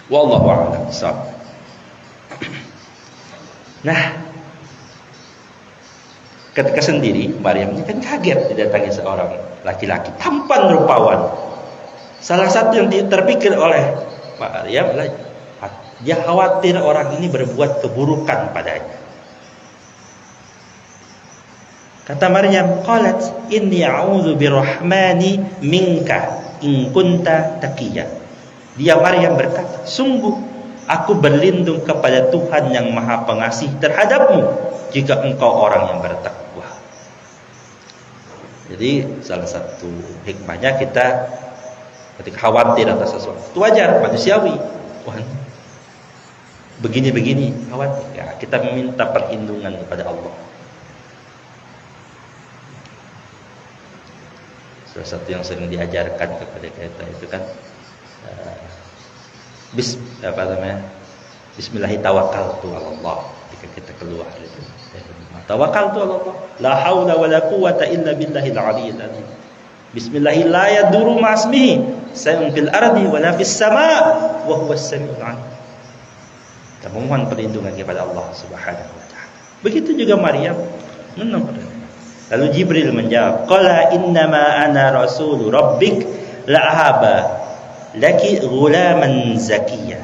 Wallahu a'lam bishawab. Nah, ketika sendiri Maryam ini kan kaget didatangi seorang laki-laki tampan rupawan. Salah satu yang terpikir oleh Maryam adalah dia khawatir orang ini berbuat keburukan padanya. Kata Maryam, qalat inni a'udzu birrahmani minka in kunta taqiyya. Dia Maryam berkata, sungguh aku berlindung kepada Tuhan yang Maha Pengasih terhadapmu jika engkau orang yang bertakwa. Jadi salah satu hikmahnya kita ketika khawatir atas sesuatu, itu wajar, manusiawi. Tuhan begini-begini khawatir, ya, kita meminta perlindungan kepada Allah. Salah satu yang sering diajarkan kepada kita itu kan Bismillahirrahmanirrahim. Ketika kita keluar itu, tawakkaltu ala Allah, la haula wala quwwata illa billahil aliyyil azim. Bismillahir la yadurru ma'asmihi shay'un fil ardi wala fis sama' wa huwas samiul 'alim. Kita memohon perlindungan kepada Allah Subhanahu wa taala. Begitu juga Maryam memohon. Lalu Jibril menjawab, qala innama ana rasulu rabbik la ahaba laki ghulaman zakiyya.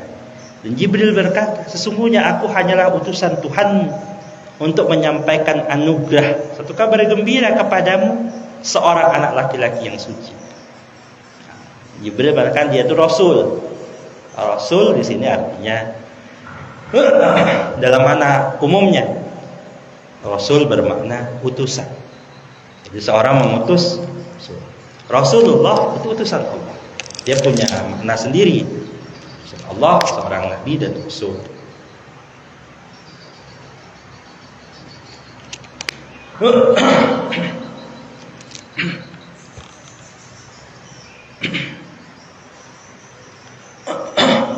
Dan Jibril berkata, sesungguhnya aku hanyalah utusan Tuhan untuk menyampaikan anugerah, satu kabar gembira kepadamu, seorang anak laki-laki yang suci. Jibril berkata dia itu rasul. Rasul di sini artinya dalam makna umumnya, rasul bermakna utusan. Jadi seorang mengutus Rasulullah itu utusan Allah. Dia punya makna sendiri. Allah seorang nabi dan rasul.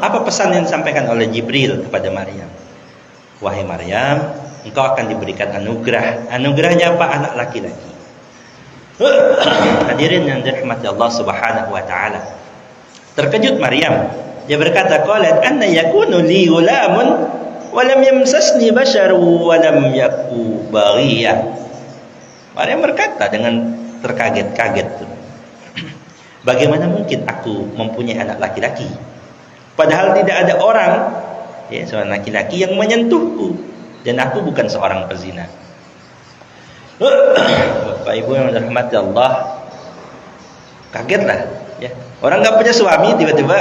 Apa pesan yang disampaikan oleh Jibril kepada Maryam? Wahai Maryam, engkau akan diberikan anugerah. Anugerahnya apa? Anak laki-laki. Hadirin yang dirahmati Allah Subhanahu wa taala. Terkejut Maryam. Dia berkata, qalat anna yakunu li ghulamun wa lam yamsasni basharun wa lam yaku baghiya. Maryam berkata dengan terkaget-kaget, bagaimana mungkin aku mempunyai anak laki-laki? Padahal tidak ada orang, ya, seorang laki-laki yang menyentuhku, dan aku bukan seorang pezina. Bapak Ibu yang dirahmati Allah, kagetlah, ya. Orang nggak punya suami tiba-tiba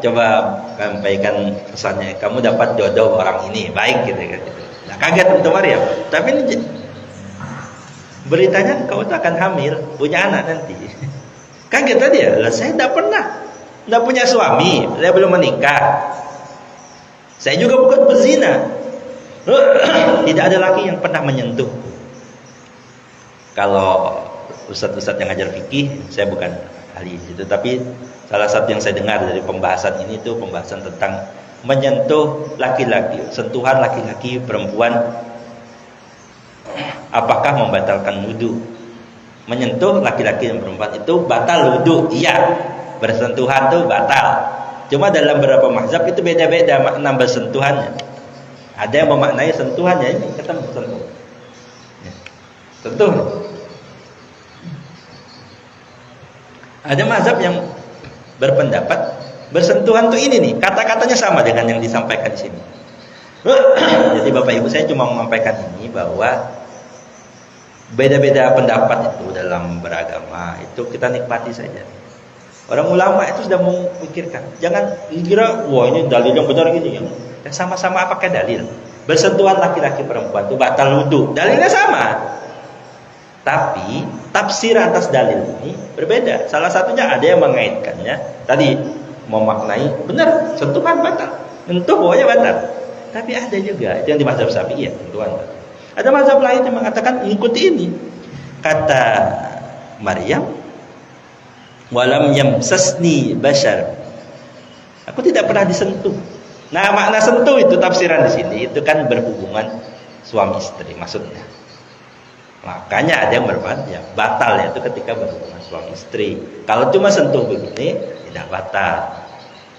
coba sampaikan pesannya, kamu dapat jodoh orang ini, baik gitu kan. Nah, kaget untuk Maryam. Tapi ini beritanya kau tuh akan hamil, punya anak nanti. Kaget tadi ya, saya tidak punya suami, saya belum menikah. Saya juga bukan pezina. Tidak ada laki yang pernah menyentuh. Kalau ustadz-ustadz yang ngajar fikih, saya bukan ahli itu, tapi salah satu yang saya dengar dari pembahasan ini itu pembahasan tentang menyentuh laki-laki, sentuhan laki-laki perempuan, apakah membatalkan wudu? Menyentuh laki-laki dan perempuan itu batal wudu, iya. Bersentuhan itu batal. Cuma dalam beberapa mazhab itu beda-beda makna bersentuhannya. Ada yang memaknai sentuhannya ini ketemu sentuh. Sentuh. Ada mazhab yang berpendapat bersentuhan tuh ini nih, kata-katanya sama dengan yang disampaikan di sini. Jadi Bapak Ibu, saya cuma menyampaikan ini bahwa beda-beda pendapat itu dalam beragama itu kita nikmati saja. Orang ulama itu sudah memikirkan, jangan kira wah ini dalil yang benar gini ya. Sama-sama pakai dalil. Bersentuhan laki-laki perempuan itu batal wudu. Dalilnya sama. Tapi tafsir atas dalil ini berbeda. Salah satunya ada yang mengaitkannya tadi memaknai benar sentuhan batal, sentuh pokoknya batal. Tapi ada juga itu yang di mazhab Syafi'i ya, sentuhan batal. Ada mazhab lain yang mengatakan ikuti ini. Kata Maryam, walam yamsasni bashar. Aku tidak pernah disentuh. Nah, makna sentuh itu tafsiran di sini itu kan berhubungan suami istri maksudnya. Makanya ada yang berpendapat ya batal yaitu ketika berhubungan suami istri. Kalau cuma sentuh begini tidak batal.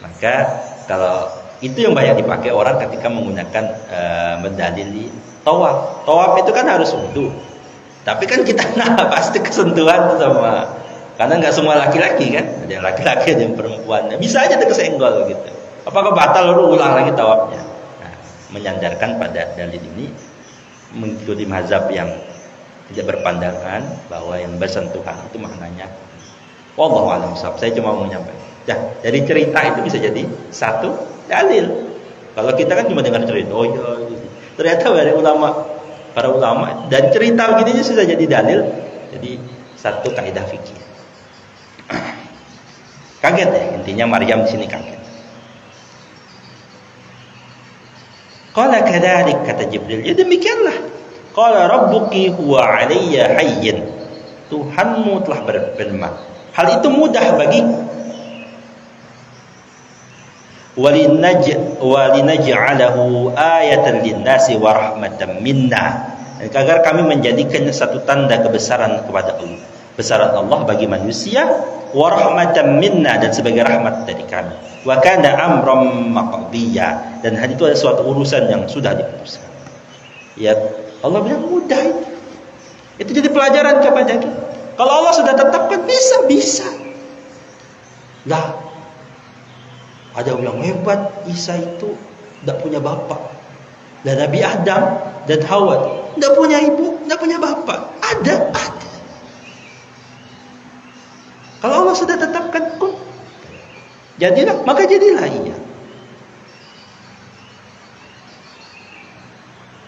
Maka kalau Itu yang banyak dipakai orang ketika menggunakan mendalili tawaf. Tawaf itu kan harus wudu. Tapi kan kita pasti kesentuhan sama, karena nggak semua laki-laki kan, ada yang laki-laki ada yang perempuan, bisa aja terkesenggol gitu. Apakah batal lalu ulang lagi tawafnya? Nah, menyandarkan pada dalil ini, mengikuti mazhab yang tidak berpandangan bahwa yang bersentuhan itu maknanya wallahu a'lam. Saya cuma mau menyampaikan. Ya, dari cerita itu bisa jadi satu dalil. Kalau kita kan cuma dengar cerita, oh iya, ternyata dari para ulama dari cerita begini sudah jadi dalil, jadi satu kaidah fikih. Kaget ya, intinya Maryam di sini kaget. Qala kadzalik, kata Jibril, ya demikianlah. Qala rabbuki huwa 'alayya hayyin. Tuhanmu telah berfirman, hal itu mudah bagiku. Walinaj'alahu ayatan linnasi wa rahmatan minna, agar kami menjadikannya satu tanda kebesaran kepada Allah, besaran Allah bagi manusia, wa rahmatan minna, dan sebagai rahmat dari kami. Wa kana amran maqdiya, dan hal itu adalah suatu urusan yang sudah diputuskan. Ya, Allah bilang mudah itu. Itu jadi pelajaran kepada kita. Kalau Allah sudah tetapkan bisa. Lah, ada yang bilang hebat, Isa itu tidak punya bapak. Dan Nabi Adam dan Hawa tidak punya ibu, tidak punya bapak. Ada. Kalau Allah sudah tetapkan kun, jadilah, maka jadilah iya.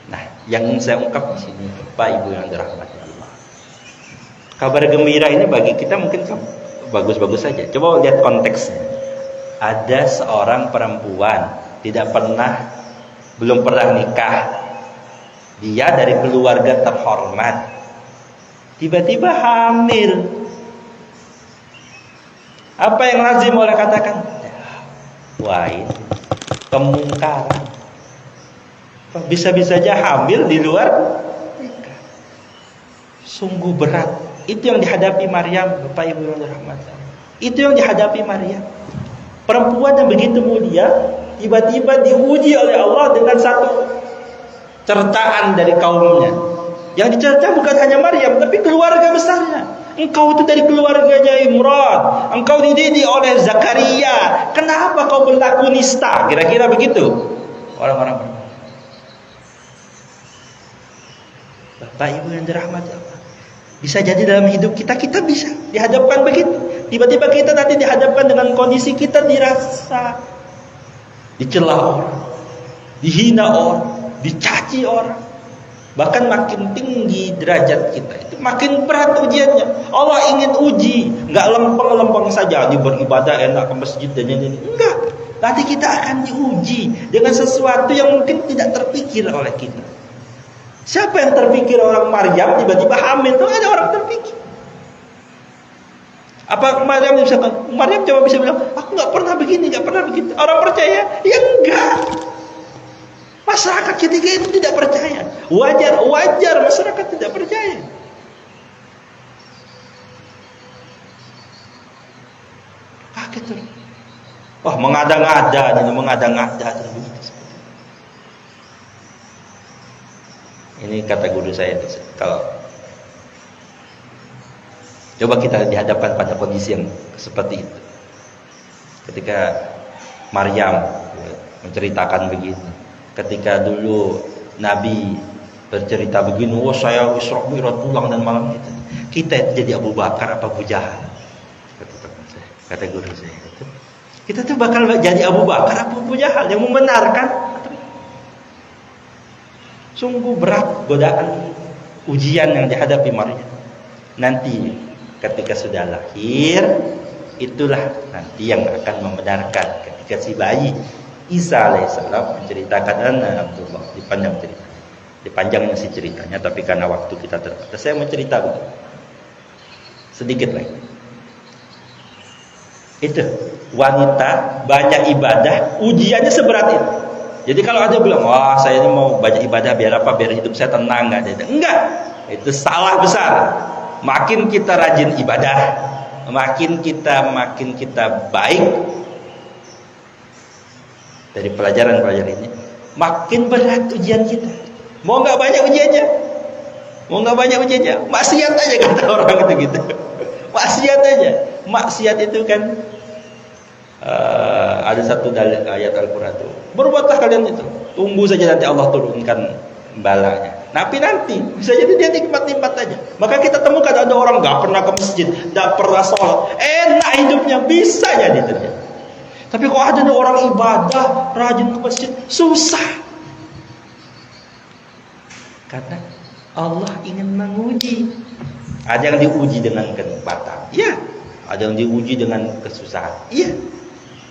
Nah, yang saya ungkap di sini, Pak Ibu yang dirahmati Allah, kabar gembira ini bagi kita mungkin bagus-bagus saja. Coba lihat konteksnya. Ada seorang perempuan belum pernah nikah, dia dari keluarga terhormat, tiba-tiba hamil. Apa yang lazim orang katakan? Wah, ini kemungkaran. Bisa-bisanya hamil di luar nikah. Sungguh berat. Itu yang dihadapi Maryam, Bapak Ibu yang dirahmati. Itu yang dihadapi Maryam. Perempuan yang begitu mulia tiba-tiba diuji oleh Allah dengan satu cercaan dari kaumnya. Yang dicerca bukan hanya Maryam, tapi keluarga besarnya. Engkau itu dari keluarganya Imran, engkau dididik oleh Zakaria, kenapa kau berlaku nista? Kira-kira begitu orang-orang berkata. Bapak Ibu yang dirahmati Allah, bisa jadi dalam hidup kita bisa dihadapkan begitu. Tiba-tiba kita nanti dihadapkan dengan kondisi kita dirasa dicela orang, dihina orang, dicaci orang. Bahkan makin tinggi derajat kita, itu makin berat ujiannya. Allah ingin uji, nggak lempeng-lempeng saja ini beribadah enak ke masjid dan ini. Enggak. Nanti kita akan diuji dengan sesuatu yang mungkin tidak terpikir oleh kita. Siapa yang terpikir orang Maryam tiba-tiba hamil? Tuh ada orang terpikir. Apa Maryam coba bisa bilang, aku nggak pernah begini, nggak pernah begitu. Orang percaya? Ya enggak. Masyarakat ketika itu tidak percaya. Wajar masyarakat tidak percaya. Kaget tuh. Wah, mengada-ngada terus. Ini kata guru saya itu, kalau coba kita dihadapkan pada kondisi yang seperti itu. Ketika Maryam menceritakan begini, ketika dulu Nabi bercerita begini, oh saya Isra Mi'raj pulang dan malam itu, kita itu jadi Abu Bakar apa Abu Jahal? Kata guru saya itu, kita tuh bakal jadi Abu Bakar apa Abu Jahal yang membenarkan. Sungguh berat godaan ujian yang dihadapi Maryam. Nanti ketika sudah lahir, itulah nanti yang akan membenarkan. Ketika si bayi Isa alaihissalam menceritakan anak Abdullah, dipanjangnya si ceritanya, tapi karena waktu kita terbatas, saya mencerita sedikit lagi. Itu wanita banyak ibadah, ujiannya seberat itu. Jadi kalau ada bilang, wah saya ini mau banyak ibadah biar apa? Biar hidup saya tenang, enggak. Itu salah besar. Makin kita rajin ibadah, makin kita baik, dari pelajaran-pelajaran ini, makin berat ujian kita. Mau nggak banyak ujiannya? Mau nggak banyak ujiannya? Maksiat aja kata orang itu gitu. Maksiat aja. Maksiat itu kan ada satu dalil ayat Al-Quran itu. Berbuatlah kalian itu. Tunggu saja nanti Allah turunkan balanya. Tapi nanti bisa jadi dia nikmat-nikmat aja. Maka kita temukan ada orang nggak pernah ke masjid, nggak pernah sholat, enak hidupnya, bisa jadi terjadi. Tapi kok ada orang ibadah, rajin ke masjid, susah. Karena Allah ingin menguji. Ada yang diuji dengan kenikmatan, iya. Ada yang diuji dengan kesusahan, iya.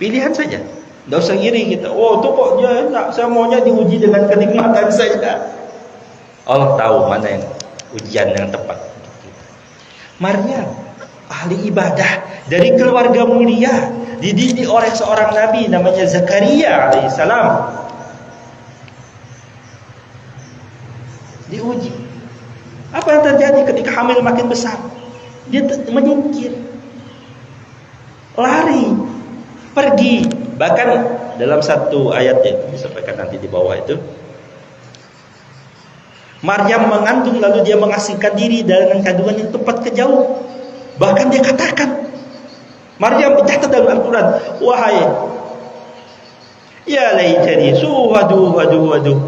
Pilihan saja. Nggak usah iri kita. Oh, tuh kok dia enak, saya maunya diuji dengan kenikmatan saja. Allah tahu mana yang ujian yang tepat untuk kita. Maryam, ahli ibadah dari keluarga mulia, dididik oleh seorang nabi namanya Zakaria alaihissalam. Diuji. Apa yang terjadi ketika hamil makin besar? Dia menyingkir, lari, pergi. Bahkan dalam satu ayat yang disampaikan nanti di bawah itu, Maryam mengandung lalu dia mengasingkan diri dengan kandungan yang tepat ke jauh. Bahkan dia katakan, Maryam berkata dalam Al-Quran, wahai, ya laitani, waduh.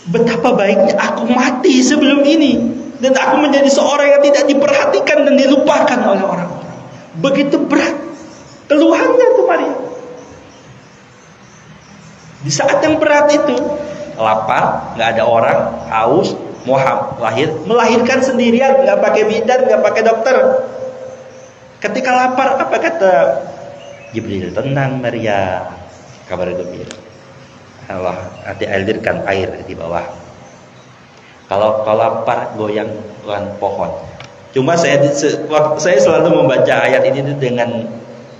Betapa baiknya aku mati sebelum ini, dan aku menjadi seorang yang tidak diperhatikan dan dilupakan oleh orang-orang. Begitu berat keluhannya tuh Maryam. Di saat yang berat itu, lapar, nggak ada orang, haus, mau melahirkan sendirian, nggak pakai bidan, nggak pakai dokter. Ketika lapar, apa kata Jibril? Tenang Maryam, kabar gembira. Allah nanti alirkan air di bawah. Kalau lapar, goyang pohon. Cuma saya selalu membaca ayat ini dengan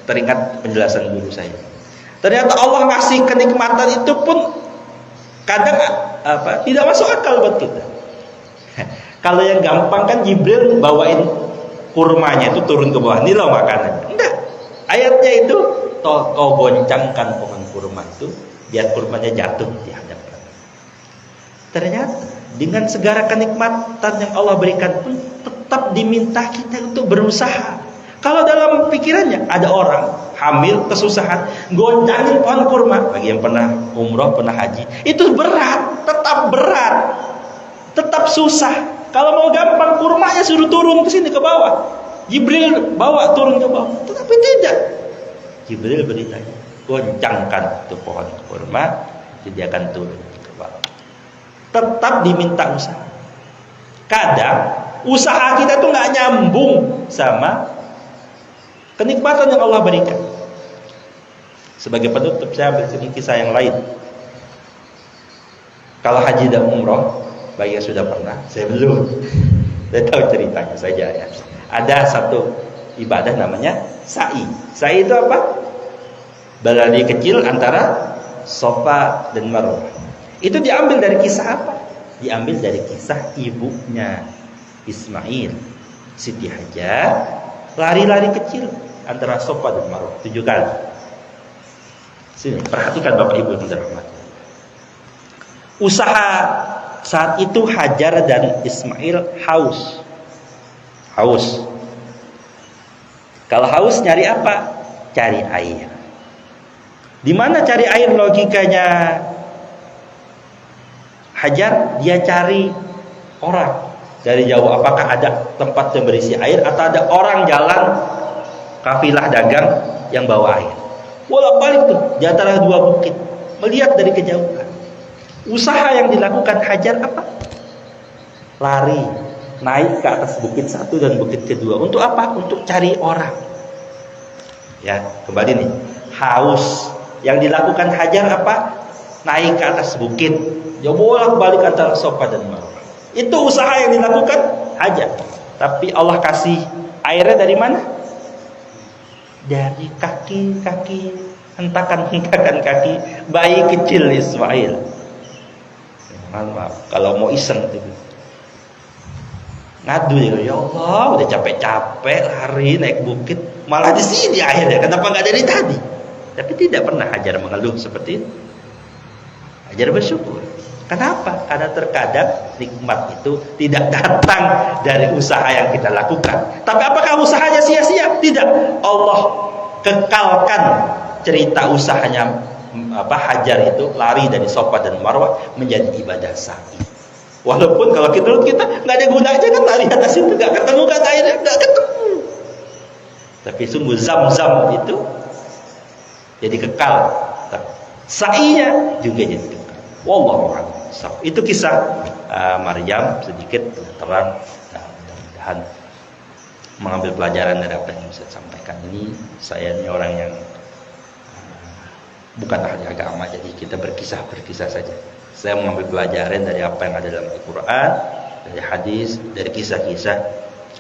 teringat penjelasan guru saya. Ternyata Allah ngasih kenikmatan itu pun kadang tidak masuk akal buat kita. Kalau yang gampang kan Jibril bawain kurmanya itu turun ke bawah, ini loh makanannya. Enggak. Ayatnya itu kau goncangkan pohon kurma itu biar kurmanya jatuh di hadapan. Ternyata dengan segala kenikmatan yang Allah berikan pun tetap diminta kita untuk berusaha. Kalau dalam pikirannya ada orang hamil, kesusahan, goncangin pohon kurma. Bagi yang pernah umroh, pernah haji, itu berat, tetap susah. Kalau mau gampang, kurmanya suruh turun ke sini ke bawah. Jibril bawa turun ke bawah, tetapi tidak. Jibril beritanya, goncangkan itu pohon kurma, jadi akan turun ke bawah. Tetap diminta usaha. Kadang usaha kita tuh nggak nyambung sama kenikmatan yang Allah berikan. Sebagai penutup saya ambil sedikit kisah yang lain. Kalau haji dan umroh, bagi yang sudah pernah, saya belum. Saya tahu ceritanya saja ya. Ada satu ibadah namanya sa'i. Sa'i itu apa? Berlari kecil antara Safa dan Marwah. Itu diambil dari kisah apa? Diambil dari kisah ibunya Ismail, Siti Hajar, lari-lari kecil antara Safa dan Marwah 7 kali. Sini, perhatikan Bapak Ibu yang dirahmati. Usaha saat itu Hajar dan Ismail haus. Kalau haus nyari apa? Cari air. Di mana cari air logikanya? Hajar dia cari orang dari jauh, apakah ada tempat yang berisi air atau ada orang jalan kafilah dagang yang bawa air. Bolak-balik tuh di antara dua bukit, melihat dari kejauhan. Usaha yang dilakukan Hajar apa? Lari, naik ke atas bukit satu dan bukit kedua. Untuk apa? Untuk cari orang. Ya, kembali nih. Haus. Yang dilakukan Hajar apa? Naik ke atas bukit. Dia bolak-balik antara Safa dan Marwah. Itu usaha yang dilakukan Hajar. Tapi Allah kasih airnya dari mana? Dari kaki-kaki, hentakan-hentakan kaki bayi kecil Ismail. Maaf, kalau mau iseng itu ngadu ya Allah, udah capek-capek lari naik bukit, malah di sini airnya. Kenapa nggak dari tadi? Tapi tidak pernah Hajar mengeluh seperti itu. Hajar bersyukur. Kenapa? Karena terkadang nikmat itu tidak datang dari usaha yang kita lakukan. Tapi apakah usahanya sia-sia? Tidak. Allah kekalkan cerita usahanya Hajar itu lari dari Safa dan Marwah menjadi ibadah sa'i. Walaupun kalau menurut kita nggak ada gunanya kan lari atas itu, nggak ketemu kan airnya, nggak ketemu. Tapi sungguh Zam-Zam itu jadi kekal. Sa'inya juga jadi kekal. Wallahu a'lam. Itu kisah Maryam, sedikit terang. Mudah-mudahan mengambil pelajaran dari apa yang saya sampaikan ini. Saya ini orang yang bukan ahli agama, jadi kita berkisah saja. Saya mengambil pelajaran dari apa yang ada dalam Al-Quran, dari hadis, dari kisah-kisah.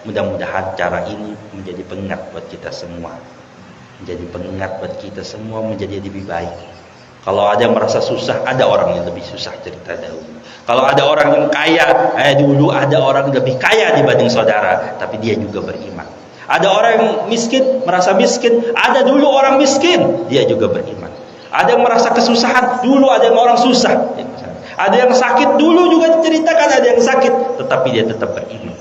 Mudah-mudahan cara ini menjadi pengingat buat kita semua, menjadi pengingat buat kita semua menjadi lebih baik. Kalau ada yang merasa susah, ada orang yang lebih susah cerita dahulu. Kalau ada orang yang kaya, dulu ada orang yang lebih kaya dibanding saudara, tapi dia juga beriman. Ada orang yang miskin, merasa miskin, ada dulu orang miskin, dia juga beriman. Ada yang merasa kesusahan, dulu ada yang orang susah. Ada yang sakit, dulu juga diceritakan ada yang sakit, tetapi dia tetap beriman.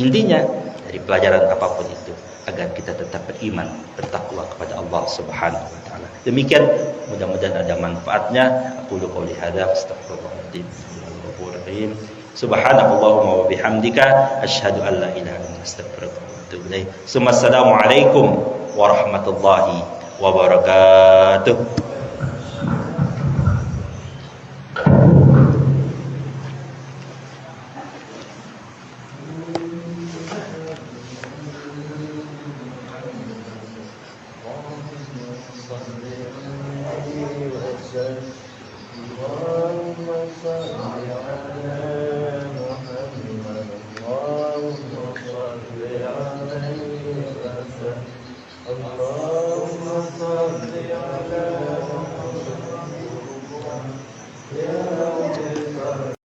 Intinya dari pelajaran apapun itu, agar kita tetap beriman, bertakwa kepada Allah Subhanahu wa taala. Demikian, mudah-mudahan ada manfaatnya. Aku qouli hadza astaghfirullahaladzim. Subhanakallahumma wa bihamdika asyhadu an la ilaha illa anta astaghfiruka wa atubu ilaik. Assalamualaikum warahmatullahi wabarakatuh. اللهم صل على